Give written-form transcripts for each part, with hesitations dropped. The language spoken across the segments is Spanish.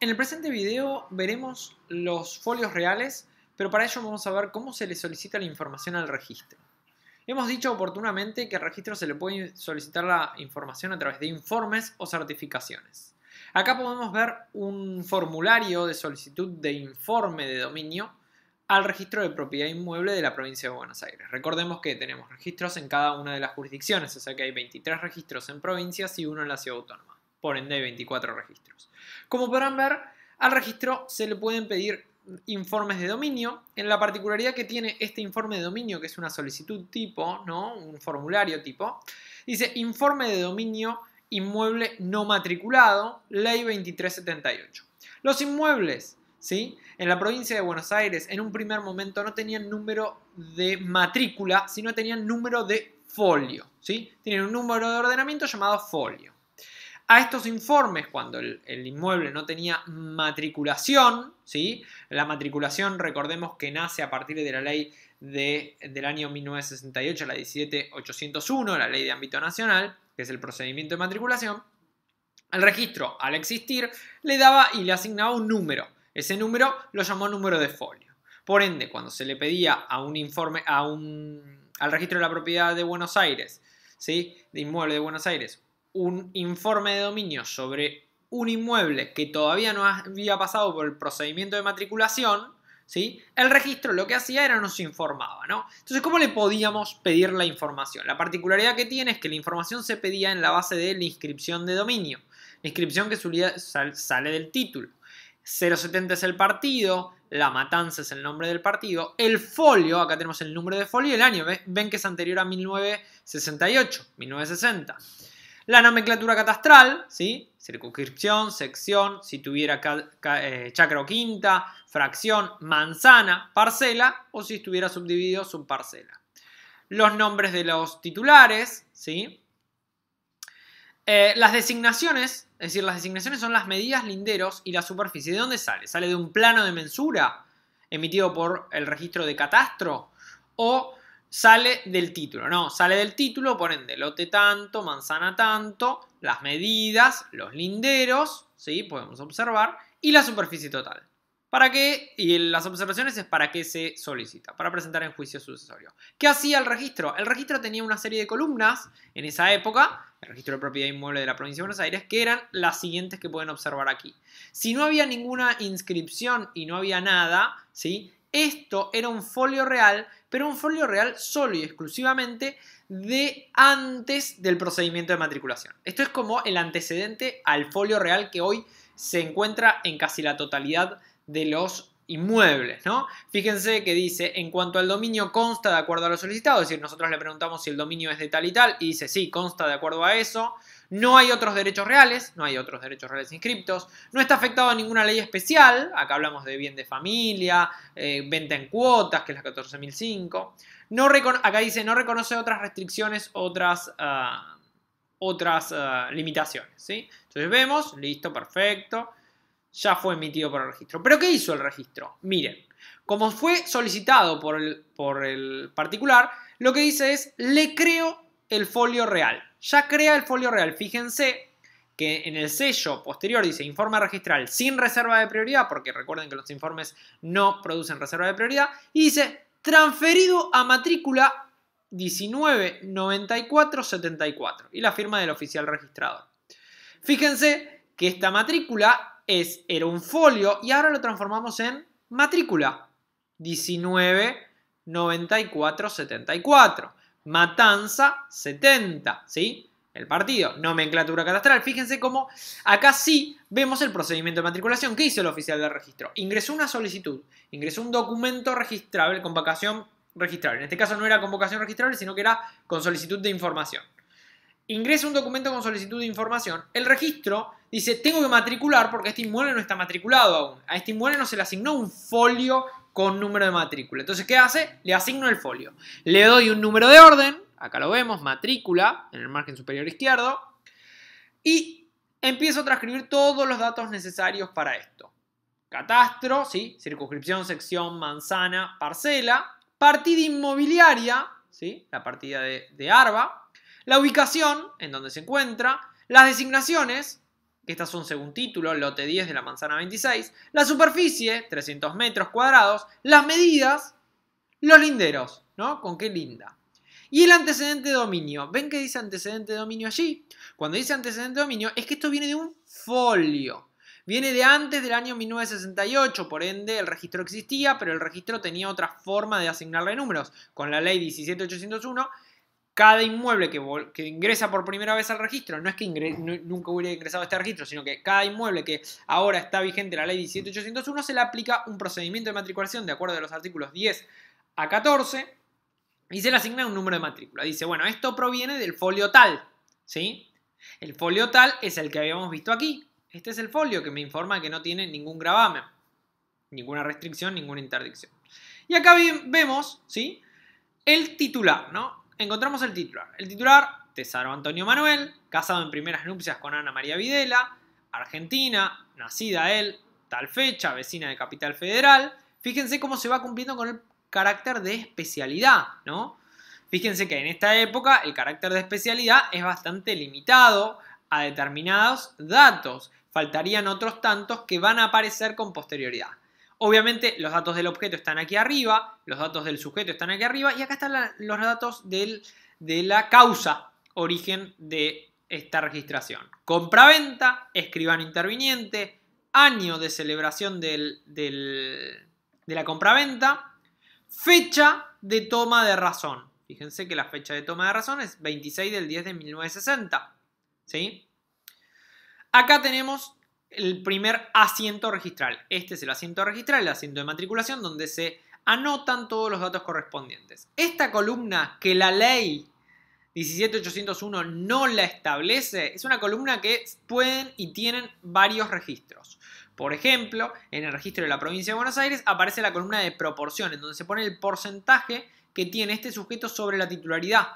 En el presente video veremos los folios reales, pero para ello vamos a ver cómo se le solicita la información al registro. Hemos dicho oportunamente que al registro se le puede solicitar la información a través de informes o certificaciones. Acá podemos ver un formulario de solicitud de informe de dominio al registro de propiedad inmueble de la provincia de Buenos Aires. Recordemos que tenemos registros en cada una de las jurisdicciones, o sea que hay 23 registros en provincias y uno en la ciudad autónoma. Por ende hay 24 registros. Como podrán ver, al registro se le pueden pedir informes de dominio. En la particularidad que tiene este informe de dominio, que es una solicitud tipo, ¿no? Un formulario tipo, dice informe de dominio inmueble no matriculado, ley 2378. Los inmuebles, ¿sí?, en la provincia de Buenos Aires en un primer momento no tenían número de matrícula, sino tenían número de folio, ¿sí? Tienen un número de ordenamiento llamado folio. A estos informes, cuando el inmueble no tenía matriculación, ¿sí? La matriculación, recordemos que nace a partir de la ley del año 1968, la 17801, la ley de ámbito nacional, que es el procedimiento de matriculación. El registro, al existir, le daba y le asignaba un número. Ese número lo llamó número de folio. Por ende, cuando se le pedía a un informe, al registro de la propiedad de Buenos Aires, ¿sí?, de inmueble de Buenos Aires, un informe de dominio sobre un inmueble que todavía no había pasado por el procedimiento de matriculación, ¿sí?, el registro lo que hacía era nos informaba, ¿no? Entonces, ¿cómo le podíamos pedir la información? La particularidad que tiene es que la información se pedía en la base de la inscripción de dominio. La inscripción que sale del título. 070 es el partido, La Matanza es el nombre del partido, el folio, acá tenemos el número de folio y el año, ven que es anterior a 1968, 1960. La nomenclatura catastral, ¿sí?, circunscripción, sección, si tuviera chacra o quinta, fracción, manzana, parcela, o si estuviera subdividido, subparcela. Los nombres de los titulares, ¿sí? Las designaciones, es decir, las designaciones son las medidas, linderos y la superficie. ¿De dónde sale? ¿Sale de un plano de mensura emitido por el registro de catastro? ¿O sale del título? No, sale del título, por ende, lote tanto, manzana tanto, las medidas, los linderos, ¿sí?, podemos observar, y la superficie total. ¿Para qué? Y las observaciones es para qué se solicita, para presentar en juicio sucesorio. ¿Qué hacía el registro? El registro tenía una serie de columnas en esa época, el registro de propiedad inmueble de la provincia de Buenos Aires, que eran las siguientes que pueden observar aquí. Si no había ninguna inscripción y no había nada, ¿sí?, esto era un folio real, pero un folio real solo y exclusivamente de antes del procedimiento de matriculación. Esto es como el antecedente al folio real que hoy se encuentra en casi la totalidad de los inmuebles, ¿no? Fíjense que dice, en cuanto al dominio consta de acuerdo a lo solicitado, es decir, nosotros le preguntamos si el dominio es de tal y tal, y dice, sí, consta de acuerdo a eso. No hay otros derechos reales, no hay otros derechos reales inscriptos, no está afectado a ninguna ley especial, acá hablamos de bien de familia, venta en cuotas, que es la 14.005. Acá dice, no reconoce otras restricciones, otras limitaciones, ¿sí? Entonces vemos, listo, perfecto. Ya fue emitido por el registro. ¿Pero qué hizo el registro? Miren, como fue solicitado por el particular, lo que dice es, le creo el folio real. Ya crea el folio real. Fíjense que en el sello posterior dice informe registral sin reserva de prioridad, porque recuerden que los informes no producen reserva de prioridad, y dice transferido a matrícula 199474 y la firma del oficial registrador. Fíjense que esta matrícula era un folio y ahora lo transformamos en matrícula 199474. Matanza 70, ¿sí? El partido, nomenclatura catastral. Fíjense cómo acá sí vemos el procedimiento de matriculación. ¿Qué hizo el oficial de registro? Ingresó una solicitud, ingresó un documento registrable, convocación registrable. En este caso no era convocación registrable, sino que era con solicitud de información. Ingresa un documento con solicitud de información. El registro dice, tengo que matricular porque este inmueble no está matriculado aún. A este inmueble no se le asignó un folio con número de matrícula. Entonces, ¿qué hace? Le asigno el folio. Le doy un número de orden, acá lo vemos, matrícula, en el margen superior izquierdo, y empiezo a transcribir todos los datos necesarios para esto. Catastro, ¿sí?, circunscripción, sección, manzana, parcela, partida inmobiliaria, ¿sí?, la partida de ARBA, la ubicación en donde se encuentra, las designaciones, que estas son según título, lote 10 de la manzana 26, la superficie, 300 metros cuadrados, las medidas, los linderos, ¿no? ¿Con qué linda? Y el antecedente de dominio. ¿Ven que dice antecedente de dominio allí? Cuando dice antecedente de dominio es que esto viene de un folio. Viene de antes del año 1968, por ende el registro existía, pero el registro tenía otra forma de asignarle números. Con la ley 17801, cada inmueble que ingresa por primera vez al registro, no es que nunca hubiera ingresado a este registro, sino que cada inmueble que ahora está vigente la ley 17801 se le aplica un procedimiento de matriculación de acuerdo a los artículos 10 a 14 y se le asigna un número de matrícula. Dice, bueno, esto proviene del folio tal, ¿sí? El folio tal es el que habíamos visto aquí. Este es el folio que me informa que no tiene ningún gravamen, ninguna restricción, ninguna interdicción. Y acá vemos, ¿sí? El titular, ¿no? Encontramos el titular. El titular, Tesaro Antonio Manuel, casado en primeras nupcias con Ana María Videla, argentina, nacida él, tal fecha, vecina de Capital Federal. Fíjense cómo se va cumpliendo con el carácter de especialidad, ¿no? Fíjense que en esta época el carácter de especialidad es bastante limitado a determinados datos. Faltarían otros tantos que van a aparecer con posterioridad. Obviamente los datos del objeto están aquí arriba, los datos del sujeto están aquí arriba y acá están los datos de la causa, origen de esta registración. Compraventa, escribano interviniente, año de celebración de la compraventa, fecha de toma de razón. Fíjense que la fecha de toma de razón es 26 del 10 de 1960. ¿Sí? Acá tenemos el primer asiento registral. Este es el asiento registral, el asiento de matriculación, donde se anotan todos los datos correspondientes. Esta columna que la ley 17801 no la establece, es una columna que pueden y tienen varios registros. Por ejemplo, en el registro de la provincia de Buenos Aires aparece la columna de proporción, en donde se pone el porcentaje que tiene este sujeto sobre la titularidad.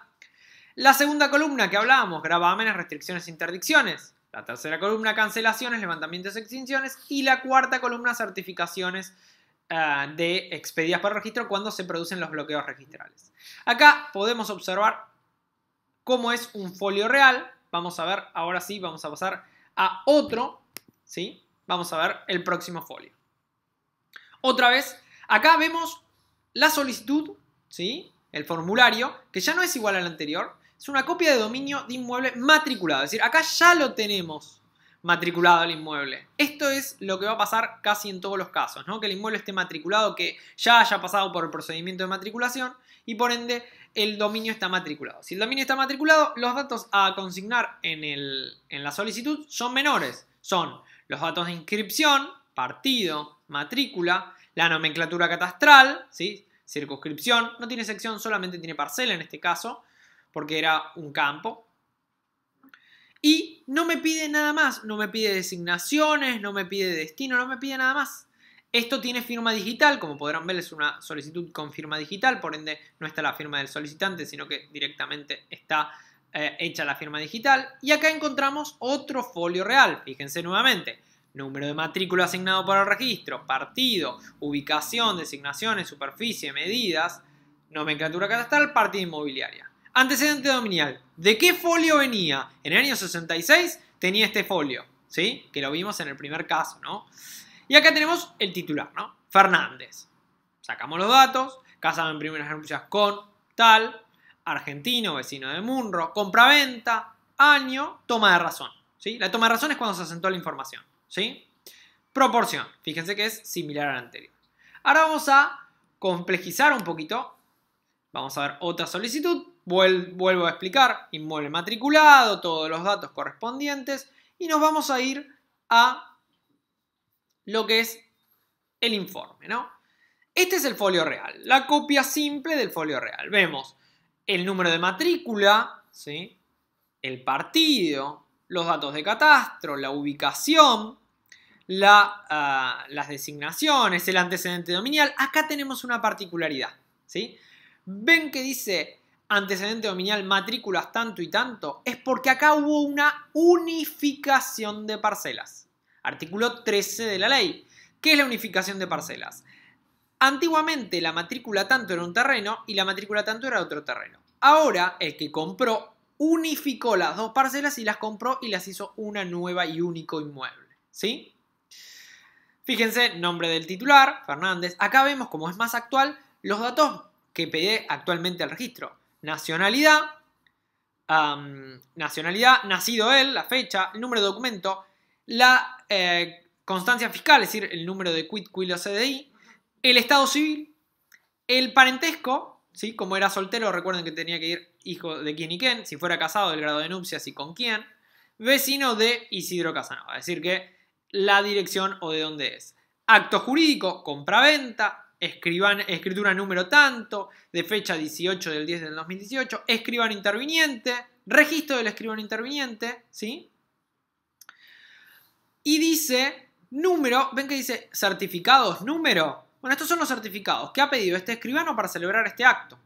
La segunda columna que hablábamos, gravámenes, restricciones e interdicciones. La tercera columna, cancelaciones, levantamientos y extinciones. Y la cuarta columna, certificaciones de expedidas por registro cuando se producen los bloqueos registrales. Acá podemos observar cómo es un folio real. Vamos a ver, ahora sí, vamos a pasar a otro, ¿sí? Vamos a ver el próximo folio. Otra vez, acá vemos la solicitud, ¿sí? El formulario, que ya no es igual al anterior. Es una copia de dominio de inmueble matriculado. Es decir, acá ya lo tenemos matriculado el inmueble. Esto es lo que va a pasar casi en todos los casos, ¿no? Que el inmueble esté matriculado, que ya haya pasado por el procedimiento de matriculación y por ende el dominio está matriculado. Si el dominio está matriculado, los datos a consignar en la solicitud son menores. Son los datos de inscripción, partido, matrícula, la nomenclatura catastral, ¿sí? Circunscripción, no tiene sección, solamente tiene parcela en este caso, porque era un campo. Y no me pide nada más, no me pide designaciones, no me pide destino, no me pide nada más. Esto tiene firma digital, como podrán ver es una solicitud con firma digital, por ende no está la firma del solicitante, sino que directamente está hecha la firma digital. Y acá encontramos otro folio real, fíjense nuevamente. Número de matrícula asignado por el registro, partido, ubicación, designaciones, superficie, medidas, nomenclatura catastral, partida inmobiliaria. Antecedente dominial. ¿De qué folio venía? En el año 66 tenía este folio, ¿sí? Que lo vimos en el primer caso, ¿no? Y acá tenemos el titular, ¿no? Fernández. Sacamos los datos. Casado en primeras nupcias con tal. Argentino, vecino de Munro. Compraventa. Año. Toma de razón, ¿sí? La toma de razón es cuando se asentó la información, ¿sí? Proporción. Fíjense que es similar al anterior. Ahora vamos a complejizar un poquito. Vamos a ver otra solicitud. Vuelvo a explicar. Inmueble matriculado, todos los datos correspondientes. Y nos vamos a ir a lo que es el informe, ¿no? Este es el folio real. La copia simple del folio real. Vemos el número de matrícula, ¿sí? El partido, los datos de catastro, la ubicación, las designaciones, el antecedente dominial. Acá tenemos una particularidad, ¿sí? Ven que dice antecedente dominial matrículas tanto y tanto. Es porque acá hubo una unificación de parcelas. Artículo 13 de la ley. ¿Qué es la unificación de parcelas? Antiguamente la matrícula tanto era un terreno y la matrícula tanto era otro terreno. Ahora el que compró unificó las dos parcelas y las compró y las hizo una nueva y único inmueble, ¿sí? Fíjense, nombre del titular, Fernández. Acá vemos, como es más actual, los datos que pide actualmente el registro. Nacionalidad, nacido él, la fecha, el número de documento, la constancia fiscal, es decir, el número de quit, quil o CDI, el estado civil, el parentesco, ¿sí? Como era soltero, recuerden que tenía que ir hijo de quién y quién, si fuera casado, el grado de nupcias y con quién, vecino de Isidro Casanova, es decir, que la dirección o de dónde es. Acto jurídico, compraventa, escritura número tanto, de fecha 18 del 10 del 2018, escribano interviniente, registro del escribano interviniente, ¿sí? Y dice número, ven que dice certificados, número. Bueno, estos son los certificados que ha pedido este escribano para celebrar este acto.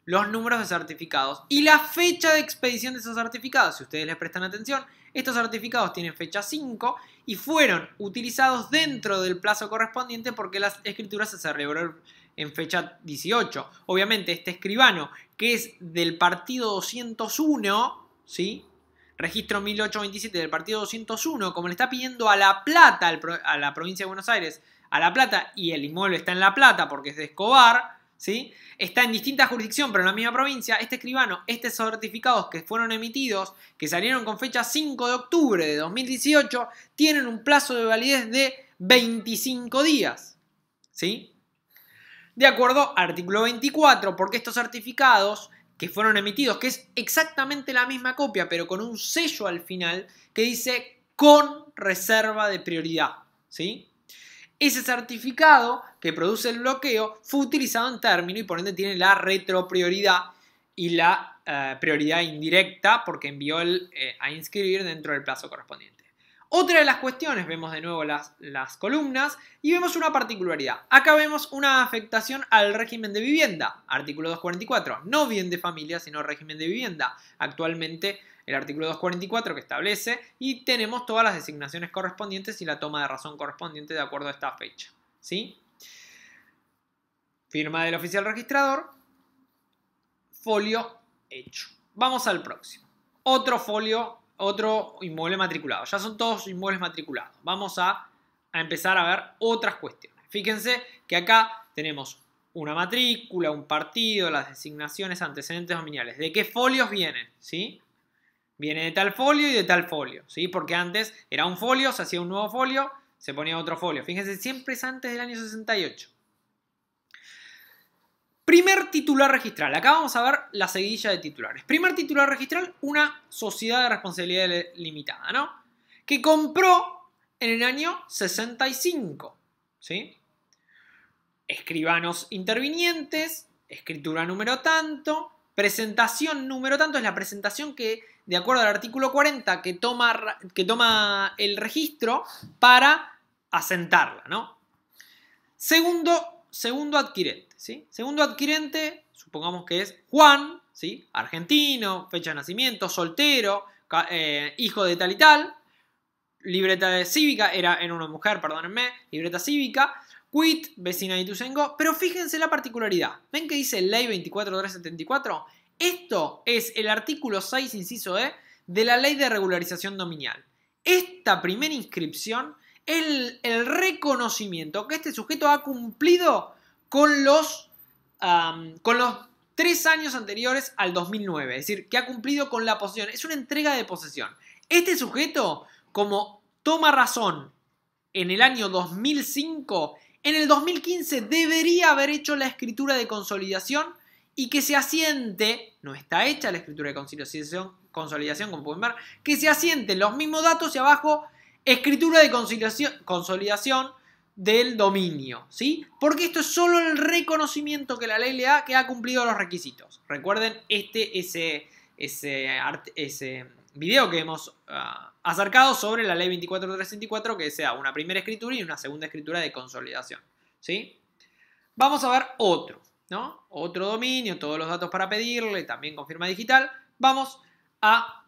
Los números de certificados y la fecha de expedición de esos certificados. Si ustedes les prestan atención, estos certificados tienen fecha 5 y fueron utilizados dentro del plazo correspondiente porque la escritura se celebró en fecha 18. Obviamente este escribano, que es del partido 201, ¿sí? Registro 1827 del partido 201, como le está pidiendo a La Plata, a la provincia de Buenos Aires, a La Plata, y el inmueble está en La Plata porque es de Escobar, ¿sí? Está en distinta jurisdicción, pero en la misma provincia. Este escribano, estos certificados que fueron emitidos, que salieron con fecha 5 de octubre de 2018, tienen un plazo de validez de 25 días, ¿sí? De acuerdo al artículo 24, porque estos certificados que fueron emitidos, que es exactamente la misma copia, pero con un sello al final que dice con reserva de prioridad, ¿sí? Ese certificado que produce el bloqueo fue utilizado en término y por ende tiene la retroprioridad y la prioridad indirecta porque envió a inscribir dentro del plazo correspondiente. Otra de las cuestiones, vemos de nuevo las columnas y vemos una particularidad. Acá vemos una afectación al régimen de vivienda, artículo 244, no bien de familia, sino régimen de vivienda. Actualmente el artículo 244 que establece y tenemos todas las designaciones correspondientes y la toma de razón correspondiente de acuerdo a esta fecha, ¿sí? Firma del oficial registrador, folio hecho. Vamos al próximo. Otro folio. Otro inmueble matriculado. Ya son todos inmuebles matriculados. Vamos a empezar a ver otras cuestiones. Fíjense que acá tenemos una matrícula, un partido, las designaciones, antecedentes dominiales. ¿De qué folios vienen? ¿Sí? Viene de tal folio y de tal folio. ¿Sí? Porque antes era un folio, se hacía un nuevo folio, se ponía otro folio. Fíjense, siempre es antes del año 68. Primer titular registral. Acá vamos a ver la seguidilla de titulares. Primer titular registral, una sociedad de responsabilidad limitada, ¿no? Que compró en el año 65, ¿sí? Escribanos intervinientes, escritura número tanto, presentación número tanto, es la presentación que, de acuerdo al artículo 40, que toma el registro para asentarla, ¿no? Segundo adquirente, ¿sí? Segundo adquirente, supongamos que es Juan, ¿sí? Argentino, fecha de nacimiento, soltero, hijo de tal y tal, libreta cívica, era una mujer, perdónenme, libreta cívica, quit, vecina de Ituzaingó, pero fíjense la particularidad. ¿Ven que dice Ley 24374? Esto es el artículo 6, inciso E, de la Ley de Regularización Dominial. Esta primera inscripción es el reconocimiento que este sujeto ha cumplido con los 3 años anteriores al 2009. Es decir, que ha cumplido con la posesión. Es una entrega de posesión. Este sujeto, como toma razón en el año 2005, en el 2015 debería haber hecho la escritura de consolidación y que se asiente, no está hecha la escritura de consolidación como pueden ver, que se asienten los mismos datos y abajo escritura de consolidación del dominio, ¿sí? Porque esto es solo el reconocimiento que la ley le da que ha cumplido los requisitos. Recuerden ese video que hemos acercado sobre la ley 24364, que sea una primera escritura y una segunda escritura de consolidación, ¿sí? Vamos a ver otro, ¿no? Otro dominio, todos los datos para pedirle, también con firma digital. Vamos a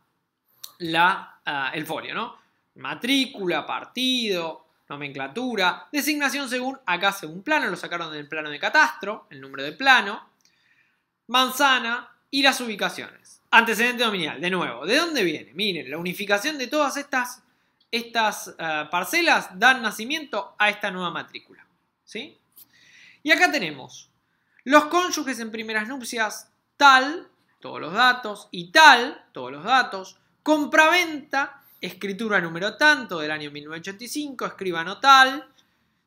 el folio, ¿no? Matrícula, partido, nomenclatura, designación según plano, lo sacaron del plano de catastro, el número de plano, manzana y las ubicaciones. Antecedente dominial, de nuevo. ¿De dónde viene? Miren, la unificación de todas estas parcelas dan nacimiento a esta nueva matrícula. ¿Sí? Y acá tenemos los cónyuges en primeras nupcias, tal, todos los datos, y tal, todos los datos, compraventa, escritura número tanto del año 1985, escribano tal,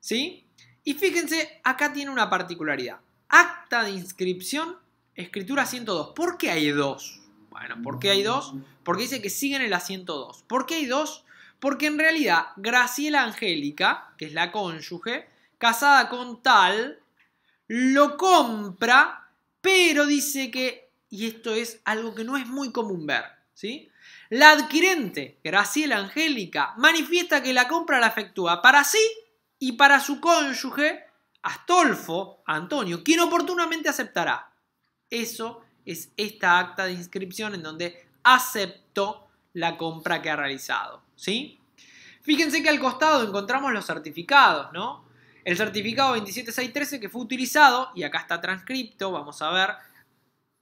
¿sí? Y fíjense, acá tiene una particularidad. Acta de inscripción, escritura 102. ¿Por qué hay dos? Bueno, ¿por qué hay dos? Porque dice que siguen el asiento 2. ¿Por qué hay dos? Porque en realidad Graciela Angélica, que es la cónyuge, casada con tal, lo compra, pero dice que, y esto es algo que no es muy común ver, ¿sí? La adquirente, Graciela Angélica, manifiesta que la compra la efectúa para sí y para su cónyuge, Astolfo, Antonio, quien oportunamente aceptará. Eso es esta acta de inscripción en donde aceptó la compra que ha realizado, ¿sí? Fíjense que al costado encontramos los certificados, ¿no? El certificado 27613 que fue utilizado, y acá está transcripto, vamos a ver,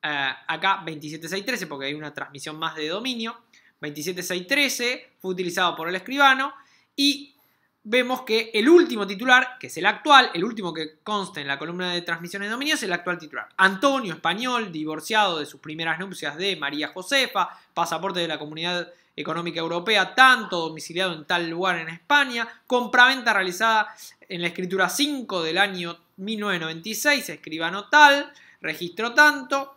acá 27613 porque hay una transmisión más de dominio, 27613 fue utilizado por el escribano y vemos que el último titular, que es el actual, el último que consta en la columna de transmisiones de dominio es el actual titular. Antonio, español, divorciado de sus primeras nupcias de María Josefa, pasaporte de la Comunidad Económica Europea, tanto domiciliado en tal lugar en España, compraventa realizada en la escritura 5 del año 1996, escribano tal, registro tanto,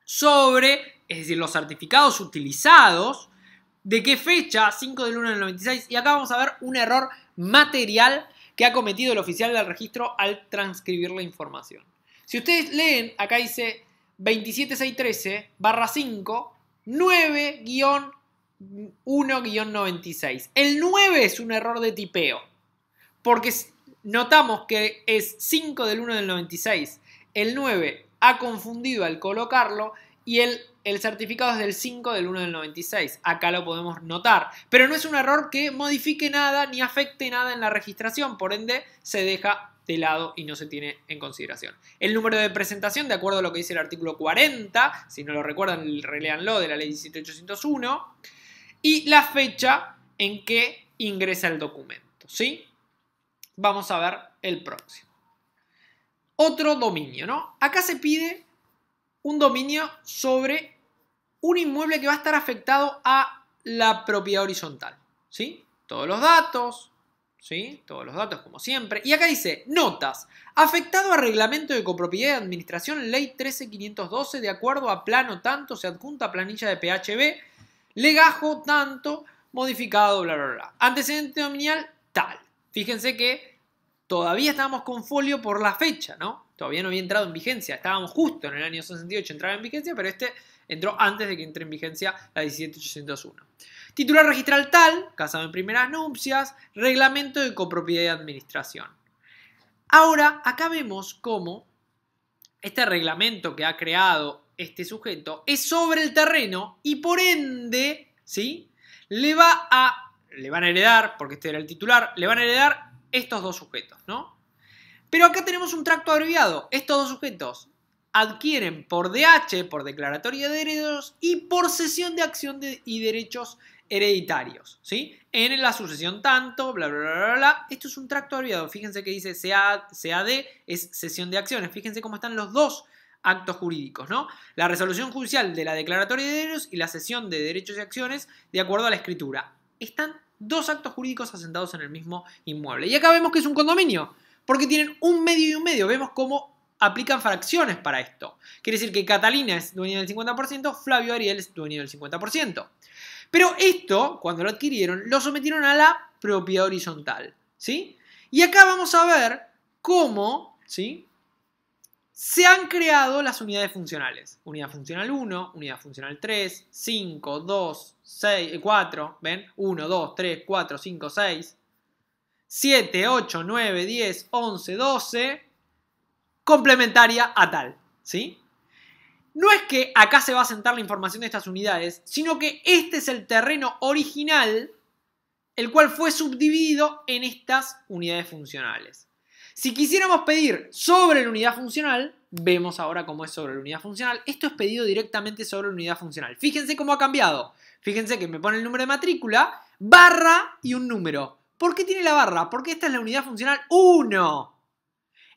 sobre, es decir, los certificados utilizados, de qué fecha, 5 del 1 del 96, y acá vamos a ver un error material que ha cometido el oficial del registro al transcribir la información. Si ustedes leen, acá dice 27613/5, 9-1-96. El 9 es un error de tipeo, porque notamos que es 5 del 1 del 96. El 9 ha confundido al colocarlo y el certificado es del 5 del 1 del 96. Acá lo podemos notar. Pero no es un error que modifique nada ni afecte nada en la registración. Por ende, se deja de lado y no se tiene en consideración. El número de presentación, de acuerdo a lo que dice el artículo 40, si no lo recuerdan, reléanlo, de la ley 17801. Y la fecha en que ingresa el documento, ¿sí? Vamos a ver el próximo. Otro dominio, ¿no? Acá se pide un dominio sobre un inmueble que va a estar afectado a la propiedad horizontal, ¿sí? Todos los datos, ¿sí? Todos los datos como siempre. Y acá dice, notas, afectado a reglamento de copropiedad y administración, ley 13512, de acuerdo a plano tanto, se adjunta planilla de PHB, legajo tanto, modificado, bla, bla, bla. Antecedente dominial, tal. Fíjense que todavía estábamos con folio por la fecha, ¿no? Todavía no había entrado en vigencia. Estábamos justo en el año 68 entraba en vigencia, pero este entró antes de que entre en vigencia la 17801. Titular registral tal, casado en primeras nupcias, reglamento de copropiedad y administración. Ahora, acá vemos cómo este reglamento que ha creado este sujeto es sobre el terreno y por ende, ¿sí? Le van a heredar, porque este era el titular, le van a heredar estos dos sujetos, ¿no? Pero acá tenemos un tracto abreviado. Estos dos sujetos adquieren por DH, por declaratoria de herederos, y por cesión de acción y derechos hereditarios, ¿sí? En la sucesión tanto, bla, bla, bla, bla, bla. Esto es un tracto abreviado. Fíjense que dice CAD es cesión de acciones. Fíjense cómo están los dos actos jurídicos, ¿no? La resolución judicial de la declaratoria de herederos y la cesión de derechos y acciones de acuerdo a la escritura. Están dos actos jurídicos asentados en el mismo inmueble. Y acá vemos que es un condominio, porque tienen un medio y un medio. Vemos cómo aplican fracciones para esto. Quiere decir que Catalina es dueña del 50%, Flavio Ariel es dueño del 50%. Pero esto, cuando lo adquirieron, lo sometieron a la propiedad horizontal, ¿sí? Y acá vamos a ver cómo, ¿sí?, se han creado las unidades funcionales. Unidad funcional 1, unidad funcional 3, 5, 2, 6, 4, ¿ven? 1, 2, 3, 4, 5, 6, 7, 8, 9, 10, 11, 12, complementaria a tal, ¿sí? No es que acá se va a sentar la información de estas unidades, sino que este es el terreno original, el cual fue subdividido en estas unidades funcionales. Si quisiéramos pedir sobre la unidad funcional, vemos ahora cómo es sobre la unidad funcional. Esto es pedido directamente sobre la unidad funcional. Fíjense cómo ha cambiado. Fíjense que me pone el número de matrícula, barra y un número. ¿Por qué tiene la barra? Porque esta es la unidad funcional 1.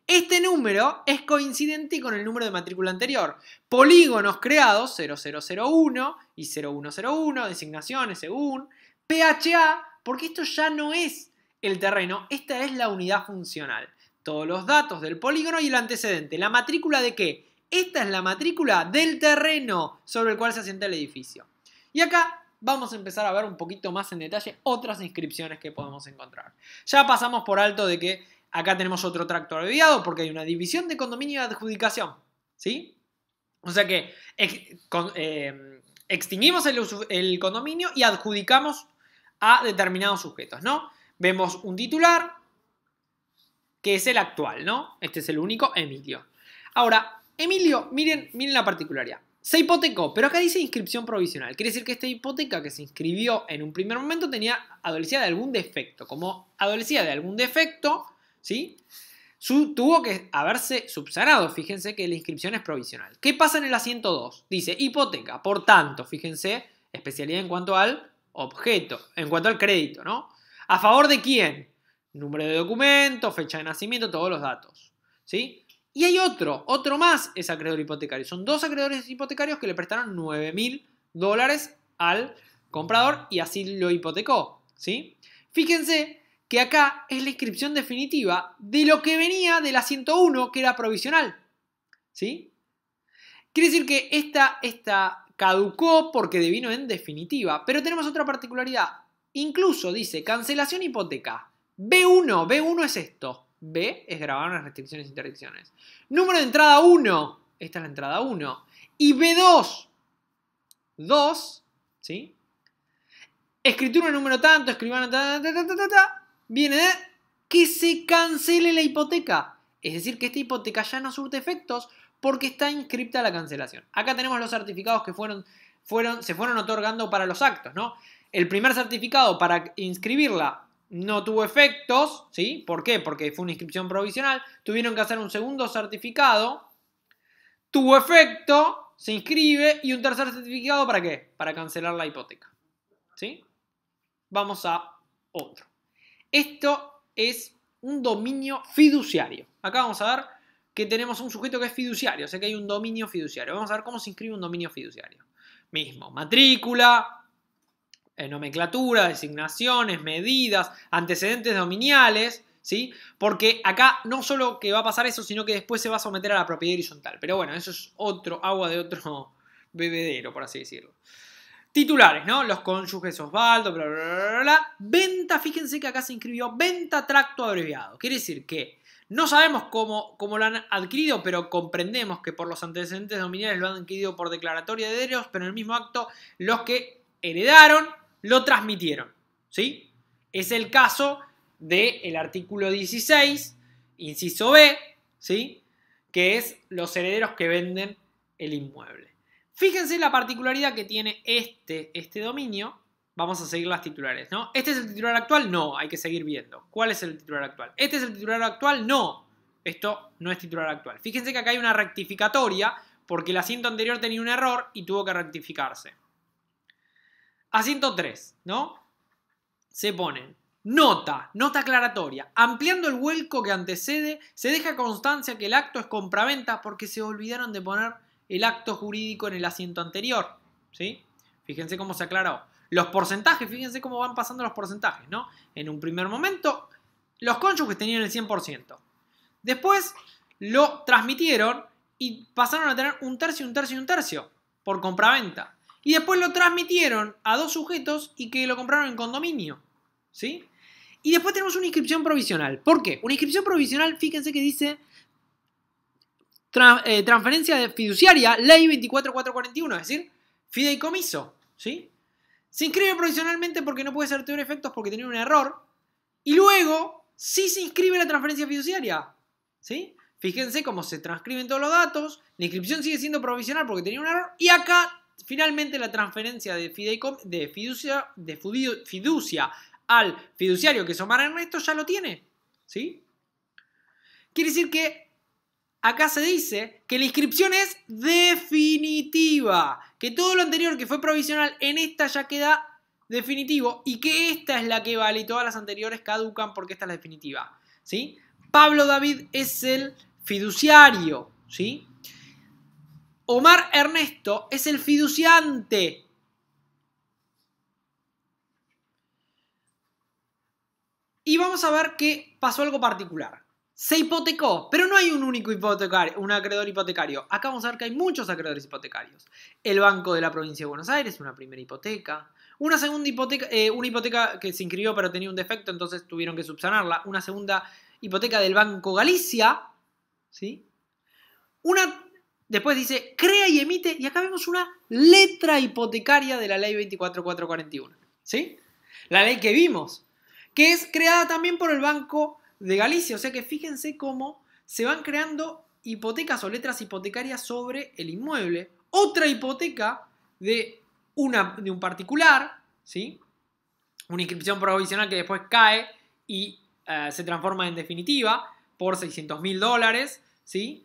Este número es coincidente con el número de matrícula anterior. Polígonos creados 0001 y 0101, designaciones según. PHA, porque esto ya no es el terreno, esta es la unidad funcional. Todos los datos del polígono y el antecedente. ¿La matrícula de qué? Esta es la matrícula del terreno sobre el cual se asienta el edificio. Y acá vamos a empezar a ver un poquito más en detalle otras inscripciones que podemos encontrar. Ya pasamos por alto de que acá tenemos otro tracto abreviado porque hay una división de condominio de adjudicación. ¿Sí? O sea que extinguimos el condominio y adjudicamos a determinados sujetos, ¿no? Vemos un titular que es el actual, ¿no? Este es el único, Emilio. Ahora, Emilio, miren la particularidad. Se hipotecó, pero acá dice inscripción provisional. Quiere decir que esta hipoteca que se inscribió en un primer momento adolecía de algún defecto. Como adolecía de algún defecto, ¿sí? Tuvo que haberse subsanado. Fíjense que la inscripción es provisional. ¿Qué pasa en el asiento 2? Dice hipoteca. Por tanto, fíjense, especialidad en cuanto al objeto, en cuanto al crédito, ¿no? ¿A favor de quién? Número de documento, fecha de nacimiento, todos los datos, ¿sí? Y hay otro más es acreedor hipotecario. Son dos acreedores hipotecarios que le prestaron $9.000 al comprador y así lo hipotecó, ¿sí? Fíjense que acá es la inscripción definitiva de lo que venía del asiento 1, que era provisional, ¿sí? Quiere decir que esta caducó porque devino en definitiva, pero tenemos otra particularidad. Incluso dice cancelación hipoteca. B1 es esto. B es grabar las restricciones e interdicciones. Número de entrada 1. Esta es la entrada 1. Y B2. 2. ¿Sí? Escritura número tanto, escribano viene de que se cancele la hipoteca. Es decir, que esta hipoteca ya no surte efectos porque está inscripta la cancelación. Acá tenemos los certificados que se fueron otorgando para los actos, ¿no? El primer certificado para inscribirla no tuvo efectos, ¿sí? ¿Por qué? Porque fue una inscripción provisional. Tuvieron que hacer un segundo certificado. Tuvo efecto, se inscribe y un tercer certificado ¿para qué? Para cancelar la hipoteca, ¿sí? Vamos a otro. Esto es un dominio fiduciario. Acá vamos a ver que tenemos un sujeto que es fiduciario, o sea que hay un dominio fiduciario. Vamos a ver cómo se inscribe un dominio fiduciario. Mismo, matrícula, nomenclatura, designaciones, medidas, antecedentes dominiales, ¿sí? Porque acá no solo que va a pasar eso, sino que después se va a someter a la propiedad horizontal. Pero bueno, eso es agua de otro bebedero, por así decirlo. Titulares, ¿no? Los cónyuges Osvaldo, bla, bla, bla, bla. Venta, fíjense que acá se inscribió venta tracto abreviado. Quiere decir que no sabemos cómo lo han adquirido, pero comprendemos que por los antecedentes dominiales lo han adquirido por declaratoria de derechos, pero en el mismo acto los que heredaron lo transmitieron, ¿sí? Es el caso del artículo 16, inciso B, ¿sí? Que es los herederos que venden el inmueble. Fíjense la particularidad que tiene este dominio. Vamos a seguir las titulares, ¿no? ¿Este es el titular actual? No, hay que seguir viendo. ¿Cuál es el titular actual? ¿Este es el titular actual? No, esto no es titular actual. Fíjense que acá hay una rectificatoria porque el asiento anterior tenía un error y tuvo que rectificarse. Asiento 3, ¿no? Se ponen nota aclaratoria. Ampliando el vuelco que antecede, se deja constancia que el acto es compraventa porque se olvidaron de poner el acto jurídico en el asiento anterior, ¿sí? Fíjense cómo se aclaró. Los porcentajes, fíjense cómo van pasando los porcentajes, ¿no? En un primer momento, los cónyuges tenían el 100%. Después lo transmitieron y pasaron a tener un tercio, un tercio y un tercio por compraventa. Y después lo transmitieron a dos sujetos y que lo compraron en condominio, ¿sí? Y después tenemos una inscripción provisional. ¿Por qué? Una inscripción provisional, fíjense que dice transferencia de fiduciaria, ley 24441, es decir, fideicomiso, ¿sí? Se inscribe provisionalmente porque no puede ser tener efectos porque tenía un error. Y luego sí se inscribe la transferencia fiduciaria, ¿sí? Fíjense cómo se transcriben todos los datos. La inscripción sigue siendo provisional porque tenía un error. Y acá, finalmente, la transferencia de fiducia al fiduciario que es Omar Ernesto ya lo tiene, ¿sí? Quiere decir que acá se dice que la inscripción es definitiva. Que todo lo anterior que fue provisional en esta ya queda definitivo. Y que esta es la que vale y todas las anteriores caducan porque esta es la definitiva. ¿Sí? Pablo David es el fiduciario. ¿Sí? Omar Ernesto es el fiduciante. Y vamos a ver que pasó algo particular. Se hipotecó, pero no hay un único hipotecario, un acreedor hipotecario. Acá vamos a ver que hay muchos acreedores hipotecarios. El Banco de la Provincia de Buenos Aires, una primera hipoteca. Una segunda hipoteca, una hipoteca que se inscribió pero tenía un defecto, entonces tuvieron que subsanarla. Una segunda hipoteca del Banco Galicia. ¿Sí? Después dice, crea y emite, y acá vemos una letra hipotecaria de la ley 24.441. ¿Sí? La ley que vimos, que es creada también por el Banco de Galicia. O sea que fíjense cómo se van creando hipotecas o letras hipotecarias sobre el inmueble. Otra hipoteca de un particular, ¿sí? Una inscripción provisional que después cae y se transforma en definitiva por $600.000, ¿sí?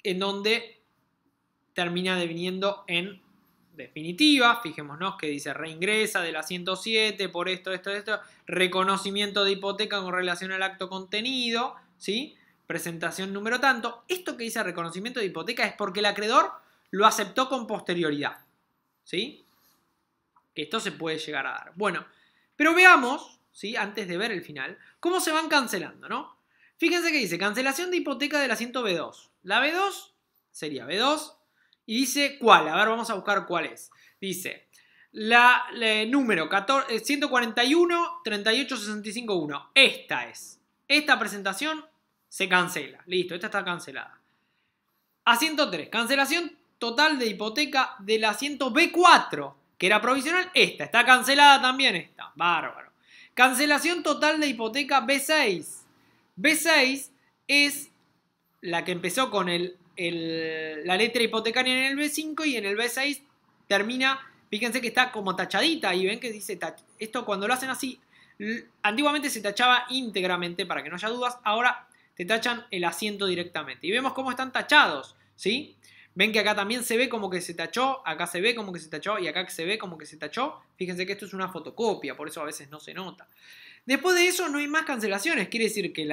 En donde termina deviniendo en definitiva. Fijémonos que dice reingresa de la 107 por esto, reconocimiento de hipoteca con relación al acto contenido, ¿sí? Presentación número tanto. Esto que dice reconocimiento de hipoteca es porque el acreedor lo aceptó con posterioridad, ¿sí? Esto se puede llegar a dar. Bueno, pero veamos, ¿sí? Antes de ver el final, cómo se van cancelando, ¿no? Fíjense que dice cancelación de hipoteca del asiento B2. La B2 sería B2. Y dice cuál, a ver, vamos a buscar cuál es. Dice, número 141-3865-1. Esta es. Esta presentación se cancela. Listo, esta está cancelada. Asiento 3, cancelación total de hipoteca del asiento B4, que era provisional. Esta, está cancelada también esta. Bárbaro. Cancelación total de hipoteca B6. B6 es la que empezó con la letra hipotecaria en el B5 y en el B6 termina, fíjense que está como tachadita y ven que dice, esto cuando lo hacen así, antiguamente se tachaba íntegramente para que no haya dudas, ahora te tachan el asiento directamente y vemos cómo están tachados, ¿sí? Ven que acá también se ve como que se tachó, acá se ve como que se tachó y acá se ve como que se tachó. Fíjense que esto es una fotocopia, por eso a veces no se nota. Después de eso no hay más cancelaciones, quiere decir que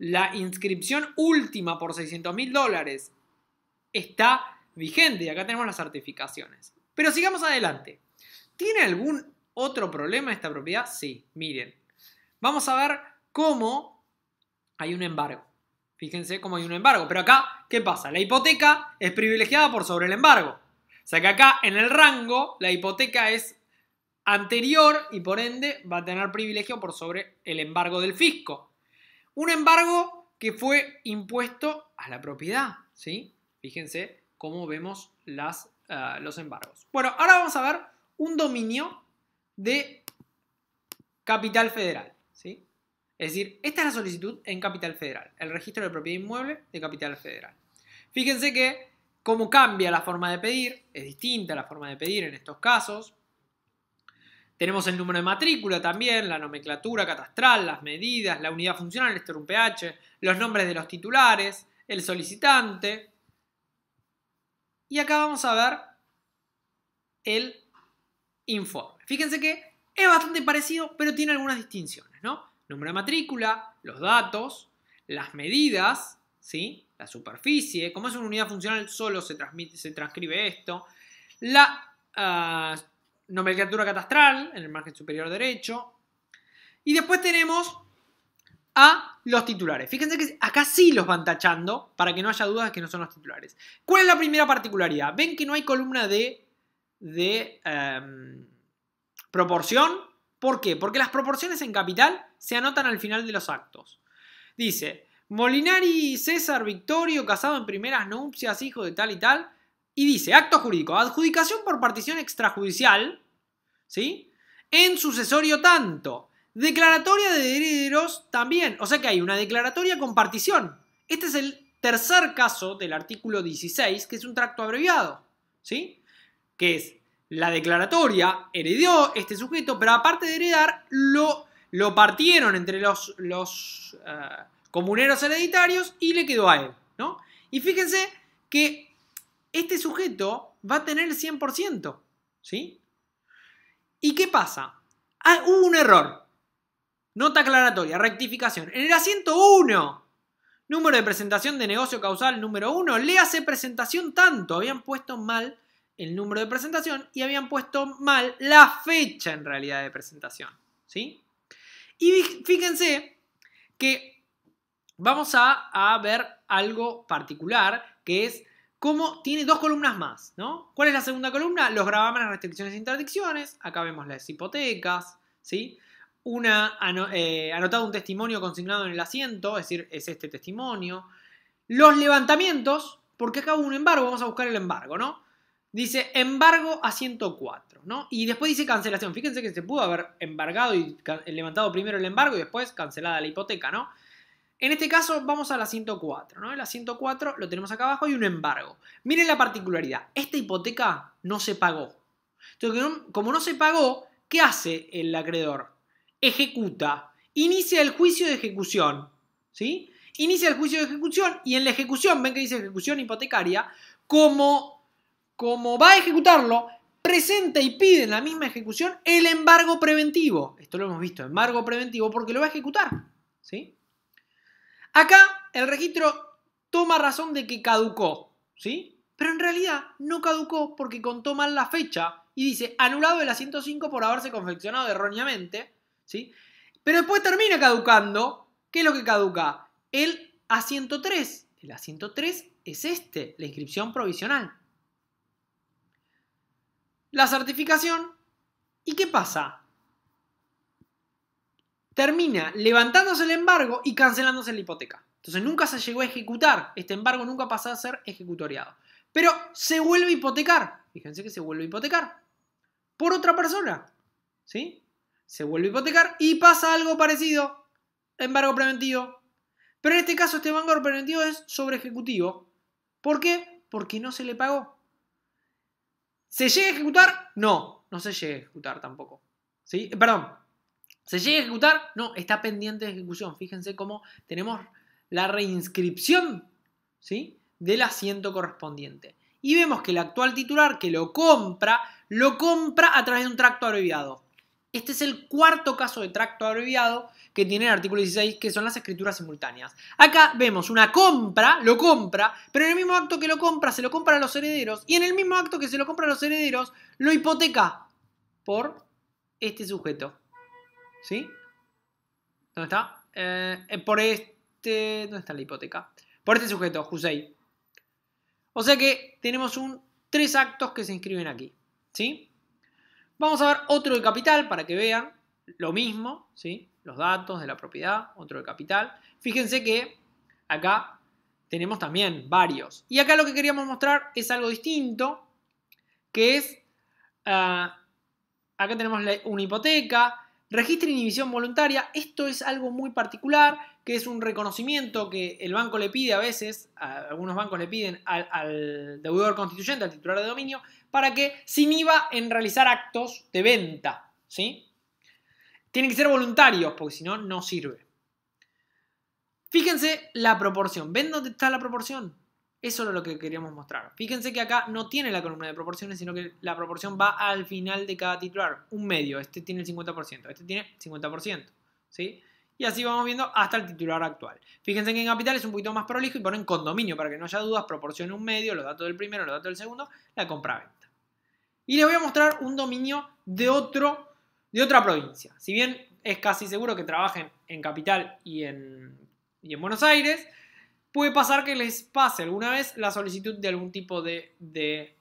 la inscripción última por $600.000 está vigente y acá tenemos las certificaciones. Pero sigamos adelante. ¿Tiene algún otro problema esta propiedad? Sí, miren. Vamos a ver cómo hay un embargo. Fíjense cómo hay un embargo. Pero acá, ¿qué pasa? La hipoteca es privilegiada por sobre el embargo. O sea que acá en el rango la hipoteca es anterior y por ende va a tener privilegio por sobre el embargo del fisco. Un embargo que fue impuesto a la propiedad, ¿sí? Fíjense cómo vemos los embargos. Bueno, ahora vamos a ver un dominio de Capital Federal, ¿sí? Es decir, esta es la solicitud en Capital Federal, el registro de propiedad inmueble de Capital Federal. Fíjense que cómo cambia la forma de pedir, es distinta la forma de pedir en estos casos. Tenemos el número de matrícula también, la nomenclatura catastral, las medidas, la unidad funcional, el pH, los nombres de los titulares, el solicitante. Y acá vamos a ver el informe. Fíjense que es bastante parecido, pero tiene algunas distinciones, ¿no? Número de matrícula, los datos, las medidas, ¿sí? La superficie, como es una unidad funcional solo se transcribe esto, la nomenclatura catastral en el margen superior derecho. Y después tenemos a los titulares. Fíjense que acá sí los van tachando para que no haya dudas de que no son los titulares. ¿Cuál es la primera particularidad? Ven que no hay columna de proporción. ¿Por qué? Porque las proporciones en capital se anotan al final de los actos. Dice, Molinari César Victorio, casado en primeras nupcias, hijo de tal y tal. Y dice, acto jurídico, adjudicación por partición extrajudicial, ¿sí? En sucesorio tanto. Declaratoria de herederos también. O sea que hay una declaratoria con partición. Este es el tercer caso del artículo 16, que es un tracto abreviado, ¿sí? Que es la declaratoria, heredó este sujeto, pero aparte de heredar, lo partieron entre los comuneros hereditarios y le quedó a él, ¿no? Y fíjense que este sujeto va a tener el 100%, ¿sí? ¿Y qué pasa? Hubo un error. Nota aclaratoria, rectificación. En el asiento 1, número de presentación de negocio causal número 1, le hace presentación tanto. Habían puesto mal el número de presentación y habían puesto mal la fecha en realidad de presentación, ¿sí? Y fíjense que vamos a ver algo particular, que es cómo tiene dos columnas más, ¿no? ¿Cuál es la segunda columna? Los gravámenes, restricciones e interdicciones. Acá vemos las hipotecas, ¿sí? Anotado un testimonio consignado en el asiento, es decir, es este testimonio. Los levantamientos, porque acá hubo un embargo, vamos a buscar el embargo, ¿no? Dice embargo asiento 4, ¿no? Y después dice cancelación. Fíjense que se pudo haber embargado y levantado primero el embargo y después cancelada la hipoteca, ¿no? En este caso vamos al asiento 4, ¿no? El asiento 4 lo tenemos acá abajo y un embargo. Miren la particularidad. Esta hipoteca no se pagó. Entonces, como no se pagó, ¿qué hace el acreedor? Ejecuta. Inicia el juicio de ejecución, ¿sí? Inicia el juicio de ejecución y en la ejecución, ven que dice ejecución hipotecaria, como va a ejecutarlo, presenta y pide en la misma ejecución el embargo preventivo. Esto lo hemos visto, embargo preventivo, porque lo va a ejecutar, ¿sí? Acá el registro toma razón de que caducó, ¿sí? Pero en realidad no caducó porque contó mal la fecha y dice anulado el asiento 5 por haberse confeccionado erróneamente, ¿sí? Pero después termina caducando. ¿Qué es lo que caduca? El asiento 3. El asiento 3 es este, la inscripción provisional. La certificación. ¿Y qué pasa? Termina levantándose el embargo y cancelándose la hipoteca. Entonces nunca se llegó a ejecutar. Este embargo nunca pasó a ser ejecutoriado. Pero se vuelve a hipotecar. Fíjense que se vuelve a hipotecar. Por otra persona. ¿Sí? Se vuelve a hipotecar y pasa algo parecido. Embargo preventivo. Pero en este caso este embargo preventivo es sobre ejecutivo. ¿Por qué? Porque no se le pagó. ¿Se llega a ejecutar? No, no se llega a ejecutar tampoco. ¿Sí? Perdón. ¿Se llega a ejecutar? No, está pendiente de ejecución. Fíjense cómo tenemos la reinscripción, ¿sí?, del asiento correspondiente. Y vemos que el actual titular que lo compra a través de un tracto abreviado. Este es el cuarto caso de tracto abreviado que tiene el artículo 16, que son las escrituras simultáneas. Acá vemos una compra, lo compra, pero en el mismo acto que lo compra, se lo compra a los herederos, y en el mismo acto que se lo compra a los herederos, lo hipoteca por este sujeto. ¿Sí? ¿Dónde está? ¿Dónde está la hipoteca? Por este sujeto, Jusei. O sea que tenemos 3 actos que se inscriben aquí. ¿Sí? Vamos a ver otro de capital para que vean lo mismo, ¿sí? Los datos de la propiedad, otro de capital. Fíjense que acá tenemos también varios. Y acá lo que queríamos mostrar es algo distinto, que es, acá tenemos una hipoteca, registro de inhibición voluntaria. Esto es algo muy particular, que es un reconocimiento que el banco le pide a veces, algunos bancos le piden al deudor constituyente, al titular de dominio, para que se inhiba en realizar actos de venta, ¿sí? Tienen que ser voluntarios, porque si no, no sirve. Fíjense la proporción. ¿Ven dónde está la proporción? Eso es lo que queríamos mostrar. Fíjense que acá no tiene la columna de proporciones, sino que la proporción va al final de cada titular. Un medio. Este tiene el 50%. Este tiene 50%. ¿Sí? Y así vamos viendo hasta el titular actual. Fíjense que en capital es un poquito más prolijo y ponen condominio para que no haya dudas. Proporciona un medio, los datos del primero, los datos del segundo, la compra-venta. Y les voy a mostrar un dominio de otra provincia. Si bien es casi seguro que trabajen en capital y en Buenos Aires, puede pasar que les pase alguna vez la solicitud de algún tipo de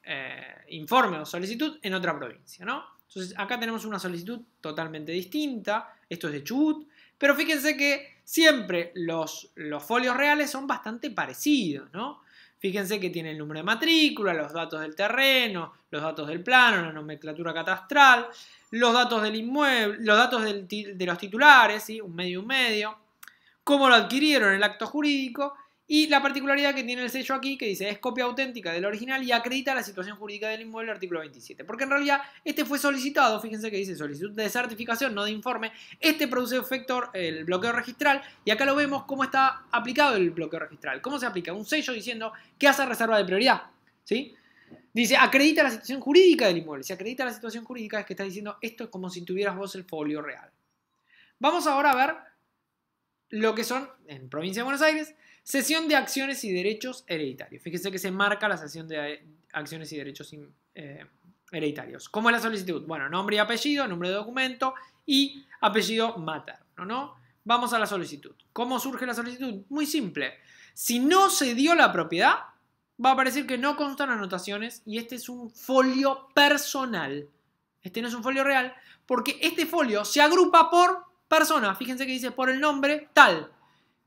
informe o solicitud en otra provincia, ¿no? Entonces acá tenemos una solicitud totalmente distinta. Esto es de Chubut. Pero fíjense que siempre los folios reales son bastante parecidos, ¿no? Fíjense que tiene el número de matrícula, los datos del terreno, los datos del plano, la nomenclatura catastral, los datos del inmueble, los datos de los titulares, ¿sí? Un medio, cómo lo adquirieron, el acto jurídico, Y la particularidad que tiene el sello aquí, que dice es copia auténtica del original y acredita la situación jurídica del inmueble, artículo 27. Porque en realidad este fue solicitado, fíjense que dice solicitud de certificación, no de informe. Este produce efecto el bloqueo registral y acá lo vemos cómo está aplicado el bloqueo registral. ¿Cómo se aplica? Un sello diciendo que hace reserva de prioridad, ¿sí? Dice acredita la situación jurídica del inmueble. Si acredita la situación jurídica es que está diciendo esto es como si tuvieras vos el folio real. Vamos ahora a ver lo que son, en Provincia de Buenos Aires, cesión de acciones y derechos hereditarios. Fíjese que se marca la cesión de acciones y derechos hereditarios. ¿Cómo es la solicitud? Bueno, nombre y apellido, nombre de documento y apellido materno, ¿no? Vamos a la solicitud. ¿Cómo surge la solicitud? Muy simple. Si no se dio la propiedad, va a aparecer que no constan anotaciones y este es un folio personal. Este no es un folio real porque este folio se agrupa por persona. Fíjense que dice por el nombre tal.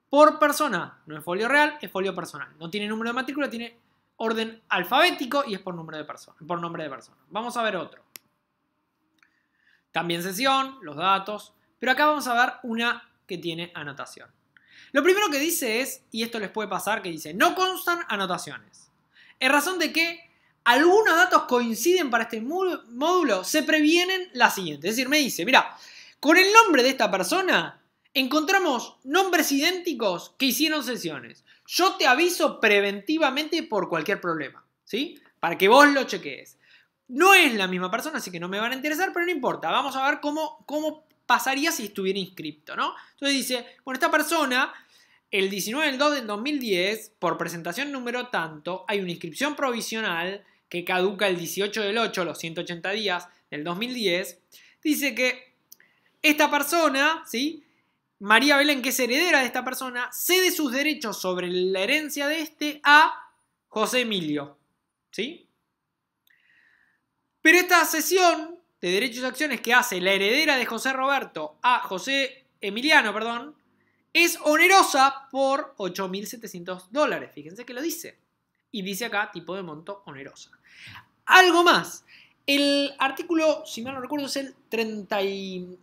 Por persona, no es folio real, es folio personal. No tiene número de matrícula, tiene orden alfabético y es por nombre de persona. Vamos a ver otro. También sesión, los datos, pero acá vamos a ver una que tiene anotación. Lo primero que dice es, y esto les puede pasar, que dice, no constan anotaciones. En razón de que algunos datos coinciden para este módulo, se previenen la siguiente. Es decir, me dice, mira, con el nombre de esta persona encontramos nombres idénticos que hicieron sesiones. Yo te aviso preventivamente por cualquier problema, ¿sí? Para que vos lo chequees. No es la misma persona, así que no me van a interesar, pero no importa. Vamos a ver cómo pasaría si estuviera inscripto, ¿no? Entonces dice, bueno, esta persona, el 19 del 2 del 2010, por presentación número tanto, hay una inscripción provisional que caduca el 18 del 8, los 180 días del 2010. Dice que esta persona, ¿sí? María Belén, que es heredera de esta persona, cede sus derechos sobre la herencia de este a José Emilio, ¿sí? Pero esta cesión de derechos y acciones que hace la heredera de José Roberto a José Emiliano, perdón, es onerosa por $8.700. Fíjense que lo dice. Y dice acá tipo de monto onerosa. Algo más. El artículo, si mal no recuerdo, es el 33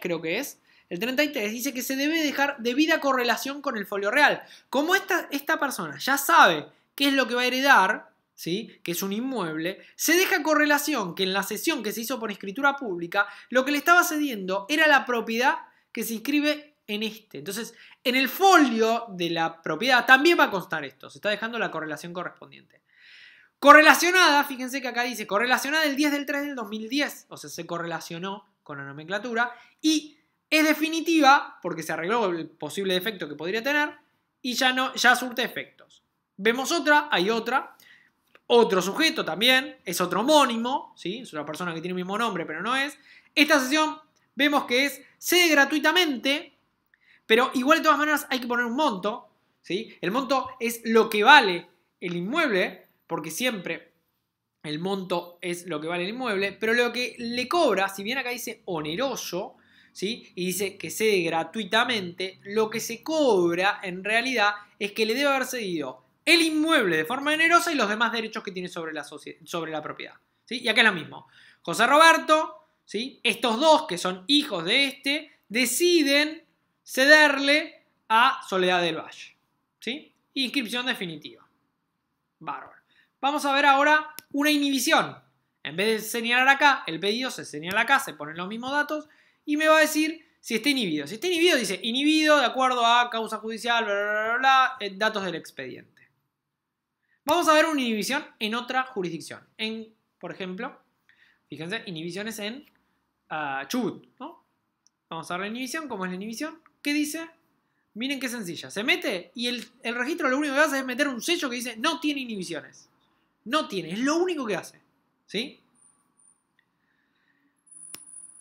creo que es. El 33 dice que se debe dejar debida correlación con el folio real. Como esta persona ya sabe qué es lo que va a heredar, ¿sí? Que es un inmueble, se deja correlación que en la cesión que se hizo por escritura pública, lo que le estaba cediendo era la propiedad que se inscribe en este. Entonces, en el folio de la propiedad también va a constar esto. Se está dejando la correlación correspondiente. Correlacionada, fíjense que acá dice correlacionada el 10 del 3 del 2010. O sea, se correlacionó con la nomenclatura. Y es definitiva porque se arregló el posible defecto que podría tener y ya surte efectos. Vemos otra, hay otra. Otro sujeto también, es otro homónimo, ¿sí? Es una persona que tiene el mismo nombre, pero no es. Esta sesión vemos que es cede gratuitamente, pero igual de todas maneras hay que poner un monto, ¿sí? El monto es lo que vale el inmueble, porque siempre el monto es lo que vale el inmueble, pero lo que le cobra, si bien acá dice oneroso, ¿sí? Y dice que cede gratuitamente, lo que se cobra en realidad es que le debe haber cedido el inmueble de forma onerosa y los demás derechos que tiene sobre la propiedad, ¿sí? Y acá es lo mismo. José Roberto, ¿sí? Estos dos que son hijos de este, deciden cederle a Soledad del Valle, ¿sí? Inscripción definitiva. Bárbaro. Vamos a ver ahora una inhibición. En vez de señalar acá, el pedido se señala acá, se ponen los mismos datos y me va a decir si está inhibido. Si está inhibido, dice inhibido de acuerdo a causa judicial, bla, bla, bla, bla, datos del expediente. Vamos a ver una inhibición en otra jurisdicción. Por ejemplo, fíjense, inhibiciones en Chubut, ¿no? Vamos a ver la inhibición. ¿Cómo es la inhibición? ¿Qué dice? Miren qué sencilla. Se mete y el registro lo único que hace es meter un sello que dice no tiene inhibiciones. No tiene, es lo único que hace, ¿sí?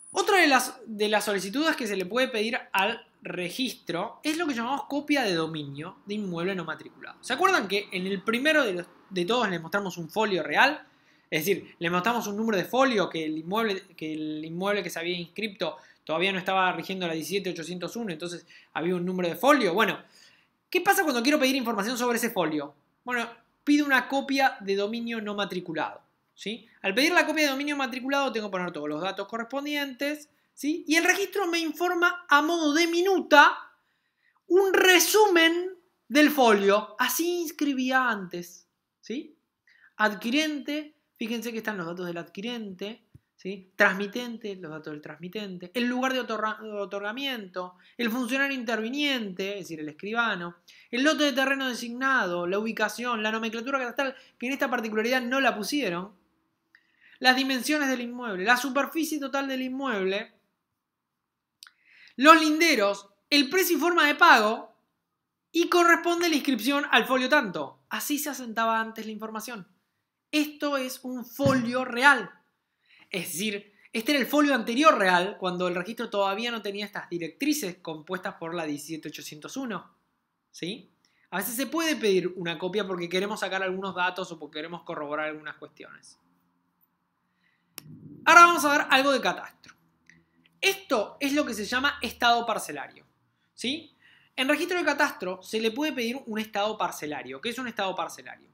Otra de las solicitudes que se le puede pedir al registro es lo que llamamos copia de dominio de inmueble no matriculado. ¿Se acuerdan que en el primero de todos les mostramos un folio real? Es decir, le mostramos un número de folio que el inmueble que se había inscrito todavía no estaba rigiendo la 17801, entonces había un número de folio. Bueno, ¿qué pasa cuando quiero pedir información sobre ese folio? Bueno, pido una copia de dominio no matriculado, ¿sí? Al pedir la copia de dominio matriculado tengo que poner todos los datos correspondientes, ¿sí? Y el registro me informa a modo de minuta un resumen del folio. Así inscribía antes, ¿sí? Adquirente, fíjense que están los datos del adquirente, ¿sí? Transmitente, los datos del transmitente, el lugar de otorgamiento, el funcionario interviniente, es decir, el escribano, el lote de terreno designado, la ubicación, la nomenclatura catastral, que en esta particularidad no la pusieron, las dimensiones del inmueble, la superficie total del inmueble, los linderos, el precio y forma de pago, y corresponde la inscripción al folio tanto. Así se asentaba antes la información. Esto es un folio real. Es decir, este era el folio anterior real, cuando el registro todavía no tenía estas directrices compuestas por la 17801. ¿Sí? A veces se puede pedir una copia porque queremos sacar algunos datos o porque queremos corroborar algunas cuestiones. Ahora vamos a ver algo de catastro. Esto es lo que se llama estado parcelario. ¿Sí? En registro de catastro se le puede pedir un estado parcelario. ¿Qué es un estado parcelario?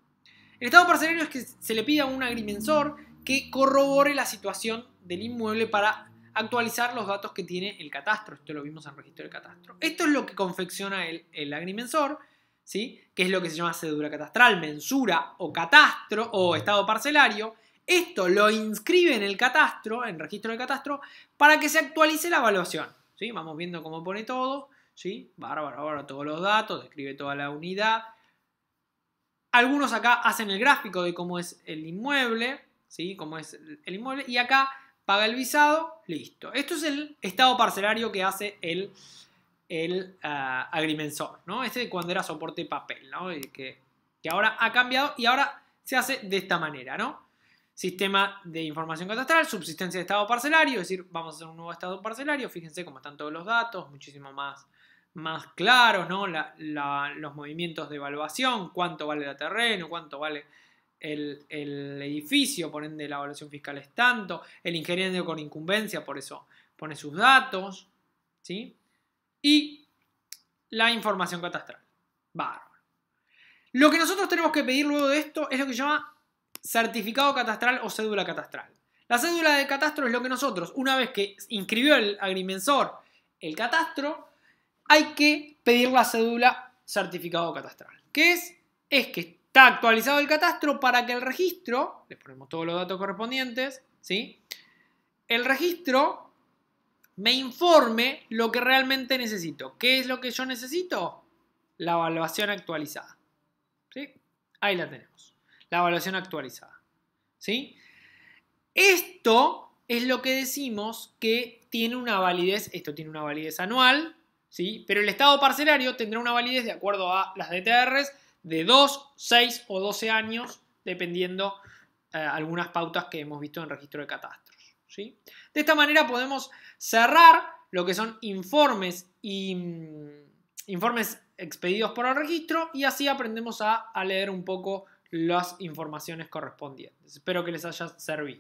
El estado parcelario es que se le pide a un agrimensor que corrobore la situación del inmueble para actualizar los datos que tiene el catastro. Esto lo vimos en registro de catastro. Esto es lo que confecciona el agrimensor, ¿sí? Que es lo que se llama cédula catastral, mensura o catastro o estado parcelario. Esto lo inscribe en el catastro, en registro de catastro, para que se actualice la evaluación. ¿Sí? Vamos viendo cómo pone todo. ¿Sí? Bárbaro, todos los datos, describe toda la unidad. Algunos acá hacen el gráfico de cómo es el inmueble, ¿sí? Cómo es el inmueble, y acá paga el visado, listo. Esto es el estado parcelario que hace el agrimensor, ¿no? Este cuando era soporte papel, ¿no? Que ahora ha cambiado y ahora se hace de esta manera, ¿no? Sistema de información catastral, subsistencia de estado parcelario, es decir, vamos a hacer un nuevo estado parcelario, fíjense cómo están todos los datos, muchísimo más claros, ¿no? Los movimientos de evaluación, cuánto vale el terreno, cuánto vale el edificio, por ende la evaluación fiscal es tanto, el ingeniero con incumbencia, por eso pone sus datos, ¿sí? Y la información catastral. Bárbaro. Lo que nosotros tenemos que pedir luego de esto es lo que se llama certificado catastral o cédula catastral. La cédula de catastro es lo que nosotros, una vez que inscribió el agrimensor el catastro, hay que pedir la cédula certificado catastral. ¿Qué es? Es que está actualizado el catastro para que el registro, le ponemos todos los datos correspondientes, ¿sí? El registro me informe lo que realmente necesito. ¿Qué es lo que yo necesito? La evaluación actualizada. ¿Sí? Ahí la tenemos. La evaluación actualizada. ¿Sí? Esto es lo que decimos que tiene una validez. Esto tiene una validez anual. ¿Sí? Pero el estado parcelario tendrá una validez de acuerdo a las DTRs de 2, 6 o 12 años, dependiendo algunas pautas que hemos visto en registro de catastros. ¿Sí? De esta manera podemos cerrar lo que son informes expedidos por el registro y así aprendemos a leer un poco las informaciones correspondientes. Espero que les haya servido.